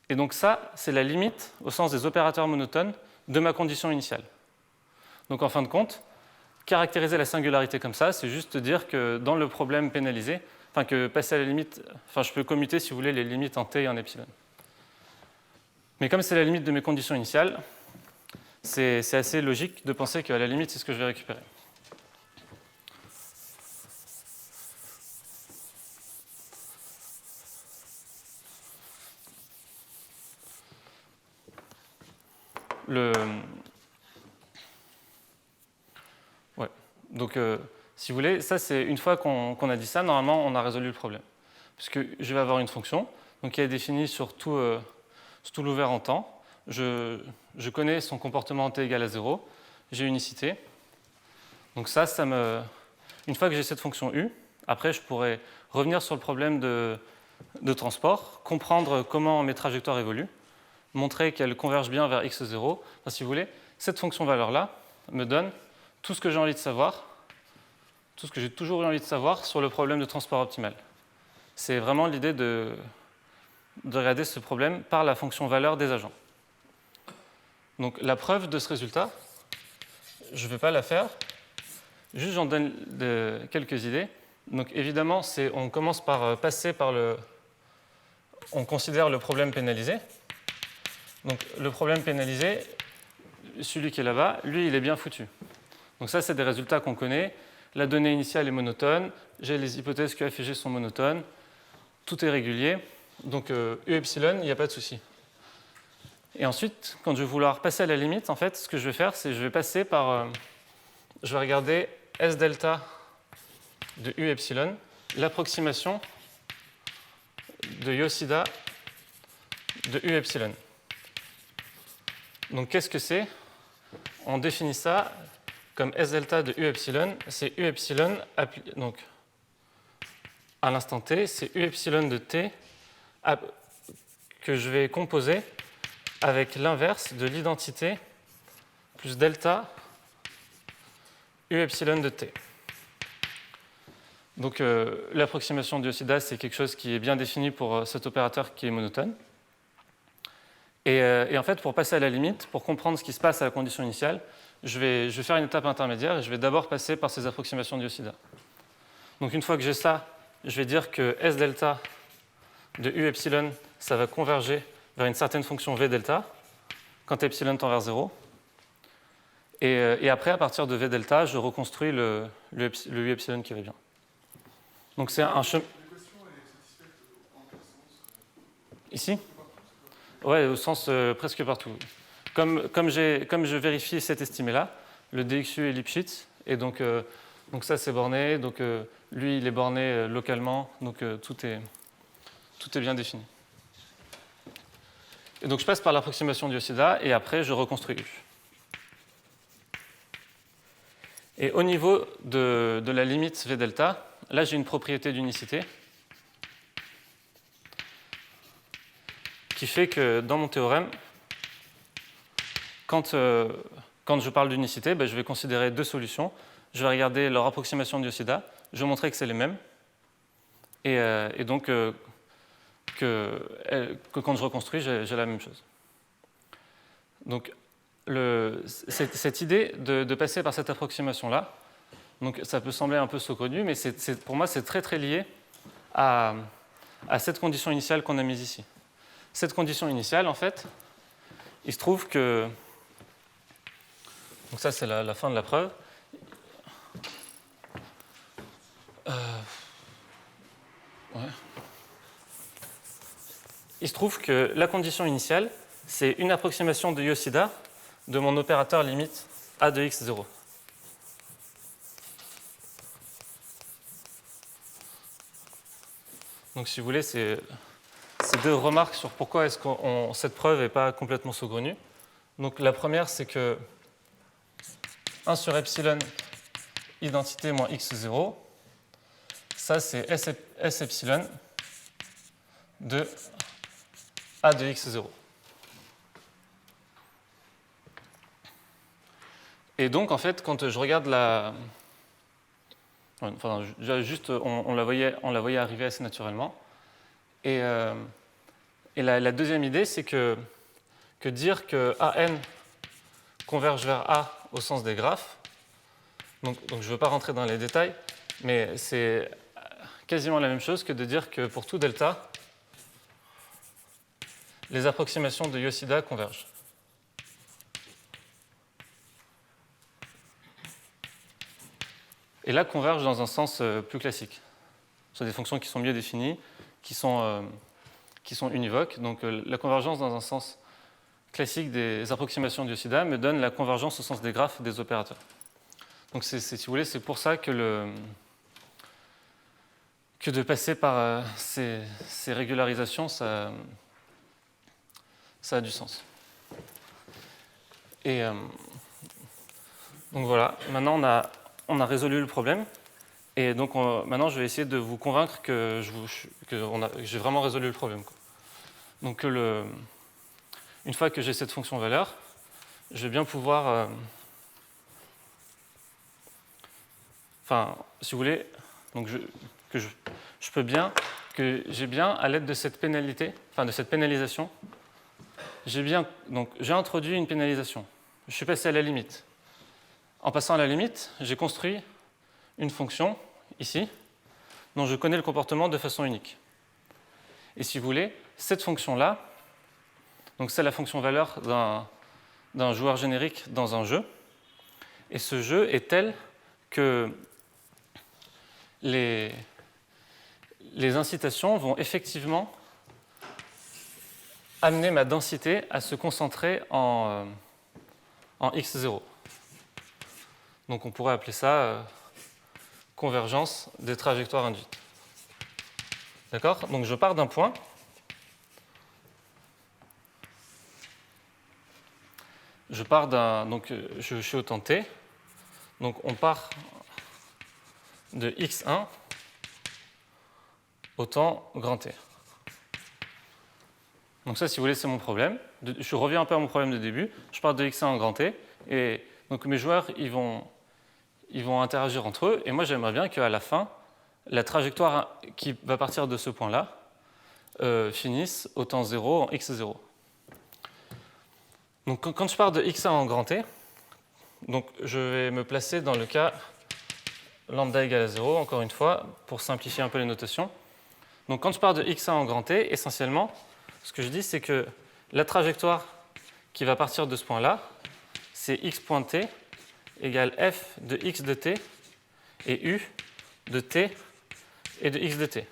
A: Et donc ça, c'est la limite, au sens des opérateurs monotones, de ma condition initiale. Donc en fin de compte, caractériser la singularité comme ça, c'est juste dire que dans le problème pénalisé, enfin que passer à la limite, enfin je peux commuter si vous voulez les limites en t et en epsilon. Mais comme c'est la limite de mes conditions initiales, c'est assez logique de penser qu'à la limite, c'est ce que je vais récupérer. Ouais. Donc, si vous voulez, ça, c'est une fois qu'on a dit ça, normalement, on a résolu le problème. Puisque je vais avoir une fonction donc, qui est définie sur tout l'ouvert en temps. Je connais son comportement en t égale à 0. J'ai unicité. Donc ça une fois que j'ai cette fonction u, après, je pourrais revenir sur le problème de transport, comprendre comment mes trajectoires évoluent, montrer qu'elles convergent bien vers x0. Enfin, si vous voulez, cette fonction valeur-là me donne tout ce que j'ai envie de savoir, tout ce que j'ai toujours eu envie de savoir sur le problème de transport optimal. C'est vraiment l'idée de regarder ce problème par la fonction valeur des agents. Donc la preuve de ce résultat, je ne vais pas la faire, juste j'en donne quelques idées. Donc évidemment, on commence par passer par on considère le problème pénalisé. Donc le problème pénalisé, celui qui est là-bas, lui, il est bien foutu. Donc ça, c'est des résultats qu'on connaît. La donnée initiale est monotone, j'ai les hypothèses que F et G sont monotones, tout est régulier. Donc U epsilon, il n'y a pas de souci. Et ensuite, quand je vais vouloir passer à la limite, en fait, ce que je vais faire, c'est que je vais passer par... je vais regarder S delta de U epsilon, l'approximation de Yoshida de U epsilon. Donc qu'est-ce que c'est? On définit ça comme S delta de U epsilon, c'est U epsilon, donc à l'instant t, c'est U epsilon de t que je vais composer avec l'inverse de l'identité plus delta U epsilon de t. Donc l'approximation de Yoshida, c'est quelque chose qui est bien défini pour cet opérateur qui est monotone. Et en fait, pour passer à la limite, pour comprendre ce qui se passe à la condition initiale, je vais faire une étape intermédiaire et je vais d'abord passer par ces approximations de Yoshida. Donc une fois que j'ai ça, je vais dire que S delta de U epsilon, ça va converger vers une certaine fonction V delta quand epsilon tend vers 0. Et après, à partir de V delta, je reconstruis le U epsilon qui va bien. Donc c'est un chemin.
B: L'équation est satisfaite en quel sens?
A: Ici? Ouais, au sens presque partout. Comme je vérifie cette estimée-là, le DXU est Lipschitz, et donc ça c'est borné, donc lui il est borné localement, donc tout est bien défini. Et donc je passe par l'approximation de Yoshida, et après je reconstruis U. Et au niveau de la limite V delta, là j'ai une propriété d'unicité qui fait que dans mon théorème, quand je parle d'unicité, je vais considérer deux solutions. Je vais regarder leur approximation de Yoshida, je vais montrer que c'est les mêmes, et donc que quand je reconstruis, j'ai la même chose. Donc cette idée de passer par cette approximation-là, donc ça peut sembler un peu sauconnu, mais pour moi c'est très très lié à cette condition initiale qu'on a mise ici. Cette condition initiale, en fait, il se trouve que... Donc ça, c'est la fin de la preuve. Ouais. Il se trouve que la condition initiale, c'est une approximation de Yoshida de mon opérateur limite A de x0. Donc si vous voulez, c'est deux remarques sur pourquoi est-ce que cette preuve n'est pas complètement saugrenue. Donc la première, c'est que 1 sur epsilon identité moins x0, ça c'est S epsilon de A de x0. Et donc en fait, quand je regarde enfin, juste, on la voyait arriver assez naturellement. Et la deuxième idée, c'est que dire que AN converge vers A au sens des graphes, donc je ne veux pas rentrer dans les détails, mais c'est quasiment la même chose que de dire que pour tout delta, les approximations de Yoshida convergent. Et là, convergent dans un sens plus classique. Ce sont des fonctions qui sont mieux définies, qui sont univoques. Donc la convergence dans un sens classique des approximations de Yoshida me donne la convergence au sens des graphes des opérateurs. Donc si vous voulez, c'est pour ça que de passer par ces régularisations, ça a du sens. Et donc voilà, maintenant on a résolu le problème. Et donc maintenant, je vais essayer de vous convaincre que j'ai vraiment résolu le problème, quoi. Donc une fois que j'ai cette fonction valeur, je vais bien pouvoir... Enfin, si vous voulez, donc je peux bien, que j'ai bien, à l'aide de cette pénalité, enfin de cette pénalisation, j'ai introduit une pénalisation. Je suis passé à la limite. En passant à la limite, j'ai construit une fonction, ici, dont je connais le comportement de façon unique. Et si vous voulez, cette fonction-là, donc c'est la fonction valeur d'un joueur générique dans un jeu, et ce jeu est tel que les incitations vont effectivement amener ma densité à se concentrer en x0. Donc on pourrait appeler ça convergence des trajectoires induites. D'accord? Donc je pars d'un point. Donc je suis au temps t. Donc on part de x1 au temps grand T. Donc ça, si vous voulez, c'est mon problème. Je reviens un peu à mon problème de début. Je pars de x1 en grand T. Et donc mes joueurs, ils vont interagir entre eux. Et moi, j'aimerais bien qu'à la fin, la trajectoire qui va partir de ce point-là finisse au temps 0 en x0. Donc quand je pars de x1 en grand T, donc je vais me placer dans le cas lambda égale à 0, encore une fois, pour simplifier un peu les notations. Donc quand je pars de x1 en grand T, essentiellement, ce que je dis, c'est que la trajectoire qui va partir de ce point-là, c'est x point t égale f de x de t et u de t et de x de t.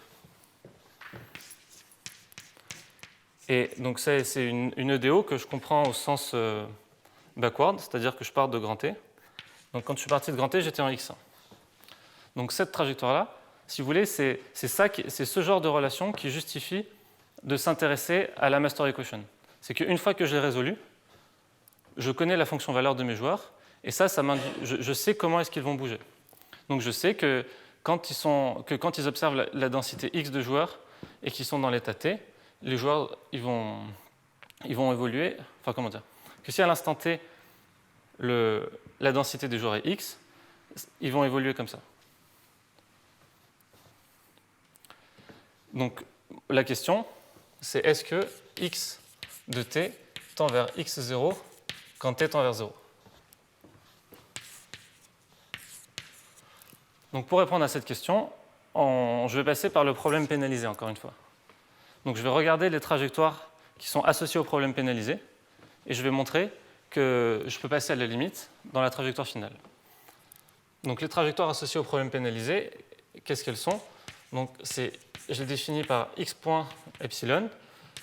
A: Et donc ça, c'est une EDO que je comprends au sens backward, c'est-à-dire que je pars de grand T. Donc quand je suis parti de grand T, j'étais en x1. Donc cette trajectoire-là, si vous voulez, c'est ce genre de relation qui justifie de s'intéresser à la master equation. C'est qu'une fois que je l'ai résolu, je connais la fonction valeur de mes joueurs, et je sais comment est-ce qu'ils vont bouger. Donc je sais que quand ils observent la densité x de joueurs et qu'ils sont dans l'état t, les joueurs ils vont évoluer, enfin comment dire, que si à l'instant t la densité des joueurs est x, ils vont évoluer comme ça. Donc la question, c'est est-ce que x de t tend vers x0 quand t tend vers 0? Donc pour répondre à cette question, je vais passer par le problème pénalisé encore une fois. Donc je vais regarder les trajectoires qui sont associées au problème pénalisé et je vais montrer que je peux passer à la limite dans la trajectoire finale. Donc les trajectoires associées au problème pénalisé, qu'est-ce qu'elles sont? Donc je les définis par x point epsilon,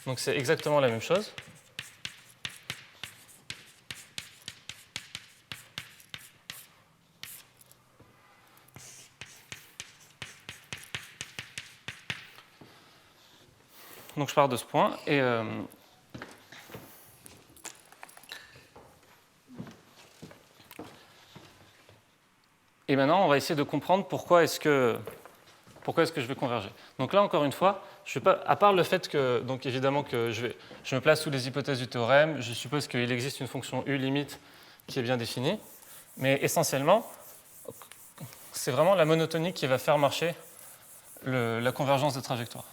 A: donc c'est exactement la même chose. Donc je pars de ce point et maintenant on va essayer de comprendre pourquoi est-ce que je vais converger. Donc là encore une fois, à part le fait que, donc évidemment que je me place sous les hypothèses du théorème, je suppose qu'il existe une fonction u limite qui est bien définie, mais essentiellement, c'est vraiment la monotonie qui va faire marcher la convergence des trajectoires.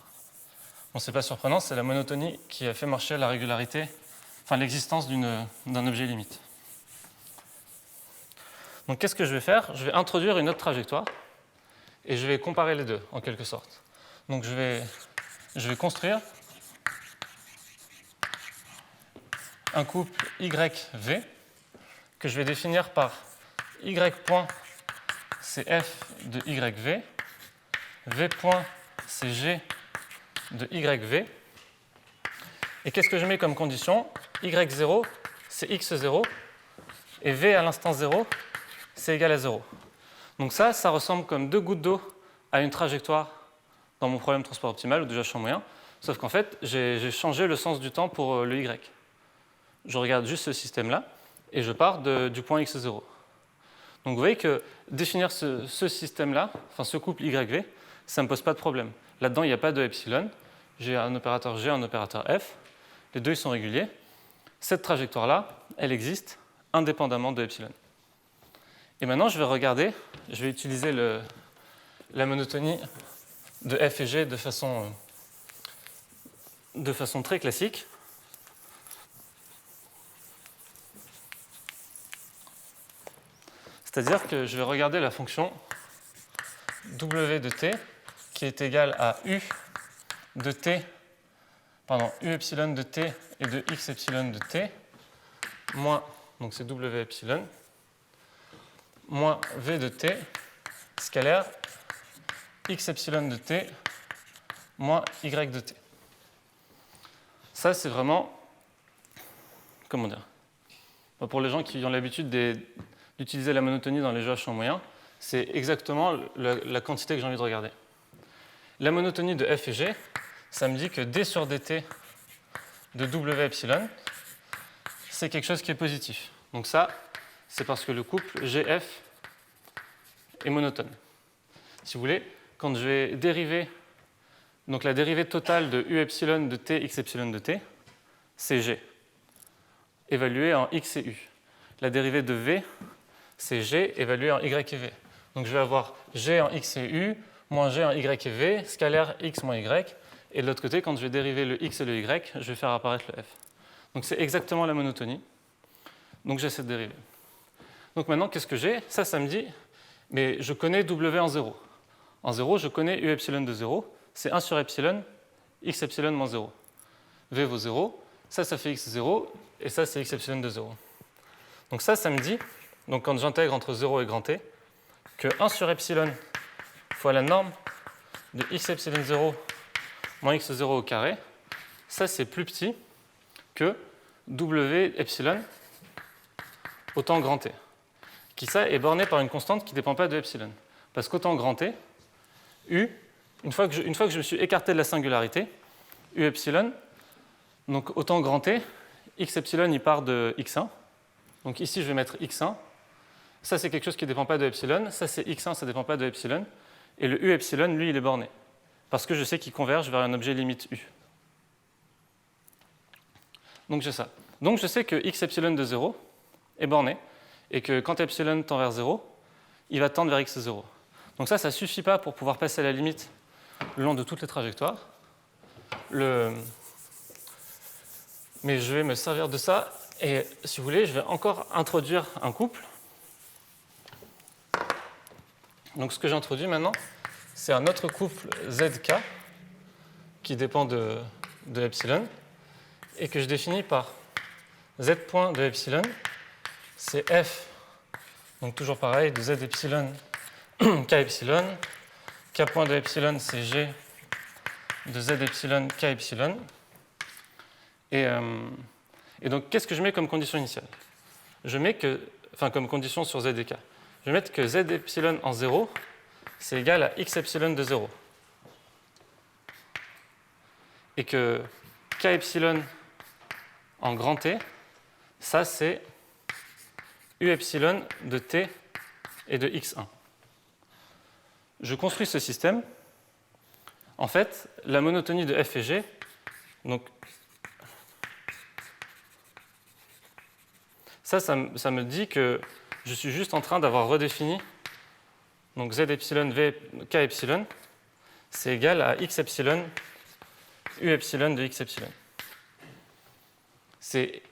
A: Bon, c'est pas surprenant, c'est la monotonie qui a fait marcher la régularité, enfin l'existence d'un objet limite. Donc qu'est-ce que je vais faire? Je vais introduire une autre trajectoire et je vais comparer les deux en quelque sorte. Donc je vais construire un couple YV que je vais définir par Y point c'est f de YV, V point c'est G de YV. Et qu'est-ce que je mets comme condition? Y0 c'est x0 et V à l'instant 0 c'est égal à 0. Donc ça ressemble comme deux gouttes d'eau à une trajectoire dans mon problème transport optimal ou déjà champ moyen, sauf qu'en fait j'ai changé le sens du temps pour le Y. Je regarde juste ce système-là et je pars du point x0. Donc vous voyez que définir ce système-là, enfin ce couple YV, ça ne me pose pas de problème. Là-dedans, il n'y a pas de epsilon. J'ai un opérateur G, un opérateur F. Les deux, ils sont réguliers. Cette trajectoire-là, elle existe indépendamment de epsilon. Et maintenant, je vais regarder, je vais utiliser la monotonie de f et g de façon très classique. C'est-à-dire que je vais regarder la fonction w de t qui est égale à u de t, u epsilon de t et de x epsilon de t, moins, donc c'est w epsilon, moins v de t, scalaire, x epsilon de t, moins y de t. Ça, c'est vraiment, comment dire, pour les gens qui ont l'habitude d'utiliser la monotonie dans les jeux à champ moyen, c'est exactement la quantité que j'ai envie de regarder. La monotonie de f et g, ça me dit que d sur dt de w epsilon, c'est quelque chose qui est positif. Donc ça, c'est parce que le couple gf est monotone. Si vous voulez, quand je vais dériver, donc la dérivée totale de u epsilon de t, x epsilon de t, c'est g, évalué en x et u. La dérivée de v, c'est g évalué en y et v. Donc je vais avoir g en x et u, moins g en y et v, scalaire x moins y. Et de l'autre côté, quand je vais dériver le x et le y, je vais faire apparaître le f. Donc c'est exactement la monotonie. Donc j'ai cette dérivée. Donc maintenant, qu'est-ce que j'ai? Ça me dit, mais je connais w en 0. En 0, je connais u epsilon de 0. C'est 1 sur epsilon, x epsilon moins 0. V vaut 0. Ça fait x0. Et ça, c'est x epsilon de 0. Donc ça me dit, donc quand j'intègre entre 0 et grand T, que 1 sur epsilon fois la norme de x epsilon 0 moins x0 au carré, ça c'est plus petit que w epsilon au temps grand T, qui ça est borné par une constante qui ne dépend pas de epsilon. Parce qu'au temps grand T, u, une fois que je me suis écarté de la singularité, u epsilon, donc au temps grand T, x epsilon il part de x1, donc ici je vais mettre x1, ça c'est quelque chose qui ne dépend pas de epsilon, ça c'est x1, ça ne dépend pas de epsilon, et le u epsilon, lui, il est borné, parce que je sais qu'il converge vers un objet limite u. Donc j'ai ça. Donc je sais que x epsilon de 0 est borné, et que quand epsilon tend vers 0, il va tendre vers x0. Donc ça ne suffit pas pour pouvoir passer à la limite le long de toutes les trajectoires. Mais je vais me servir de ça, et si vous voulez, je vais encore introduire un couple. Donc ce que j'introduis maintenant, c'est un autre couple ZK qui dépend de epsilon et que je définis par Z point de epsilon, c'est F, donc toujours pareil, de Z epsilon K epsilon, K point de epsilon c'est G de Z epsilon K epsilon. Et donc qu'est-ce que je mets comme condition initiale? Je mets comme condition sur Z et K. Je vais mettre que Z epsilon en 0, c'est égal à x epsilon de 0. Et que K epsilon en grand T, ça c'est U epsilon de T et de x1. Je construis ce système. En fait, la monotonie de f et g, donc ça me dit que je suis juste en train d'avoir redéfini donc z epsilon v k epsilon, c'est égal à x epsilon u epsilon de x epsilon.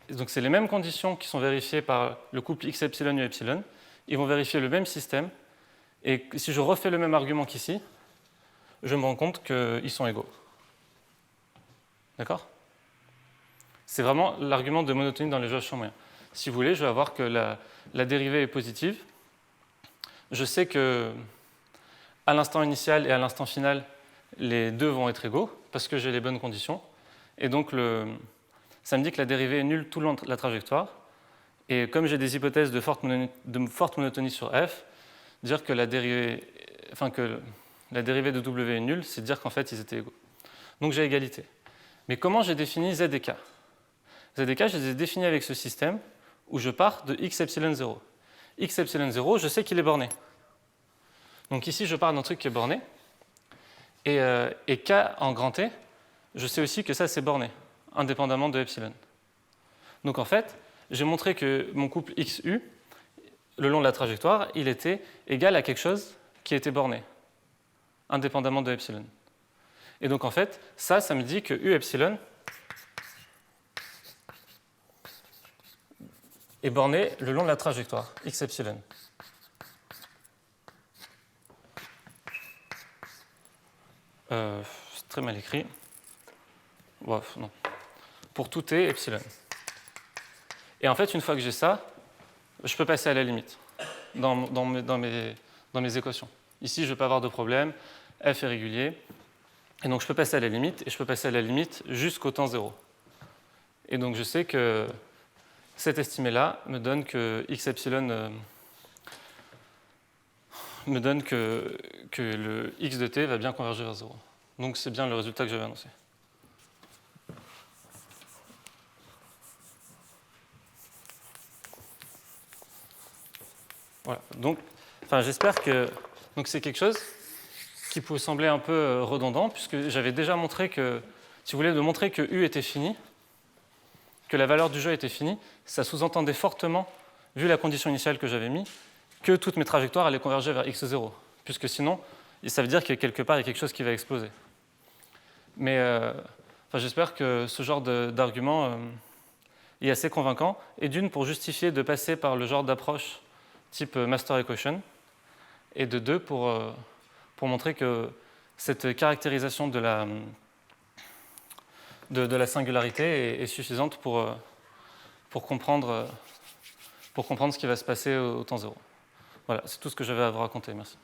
A: Donc c'est les mêmes conditions qui sont vérifiées par le couple x epsilon u epsilon. Ils vont vérifier le même système. Et si je refais le même argument qu'ici, je me rends compte qu'ils sont égaux. D'accord? C'est vraiment l'argument de monotonie dans les jeux à champ moyen. Si vous voulez, je vais avoir que la dérivée est positive. Je sais que à l'instant initial et à l'instant final, les deux vont être égaux parce que j'ai les bonnes conditions. Et donc, ça me dit que la dérivée est nulle tout le long de la trajectoire. Et comme j'ai des hypothèses de forte monotonie sur f, dire que la dérivée de w est nulle, c'est dire qu'en fait, ils étaient égaux. Donc j'ai égalité. Mais comment j'ai défini z et k? Z et k, je les ai définis avec ce système où je pars de x epsilon 0. X epsilon 0, je sais qu'il est borné. Donc ici, je pars d'un truc qui est borné. Et k en grand T, je sais aussi que ça, c'est borné, indépendamment de epsilon. Donc en fait, j'ai montré que mon couple XU, le long de la trajectoire, il était égal à quelque chose qui était borné, indépendamment de epsilon. Et donc en fait, ça me dit que U epsilon est borné le long de la trajectoire, X epsilon. C'est très mal écrit. Bref, non. Pour tout T, epsilon. Et en fait, une fois que j'ai ça, je peux passer à la limite dans mes équations. Ici, je ne vais pas avoir de problème. F est régulier. Et donc, je peux passer à la limite, et je peux passer à la limite jusqu'au temps 0. Et donc, je sais que cet estimé-là me donne que x epsilon me donne que le x de t va bien converger vers 0. Donc, c'est bien le résultat que j'avais annoncé. Voilà. Donc, j'espère que c'est quelque chose qui peut sembler un peu redondant, puisque j'avais déjà montré que, si vous voulez, de montrer que U était fini, que la valeur du jeu était finie, ça sous-entendait fortement, vu la condition initiale que j'avais mise, que toutes mes trajectoires allaient converger vers x0, puisque sinon, ça veut dire que quelque part, il y a quelque chose qui va exploser. Mais j'espère que ce genre d'argument est assez convaincant, et d'une, pour justifier de passer par le genre d'approche type master equation, et de deux, pour montrer que cette caractérisation de la singularité est suffisante pour comprendre ce qui va se passer au temps 0. Voilà, c'est tout ce que j'avais à vous raconter. Merci.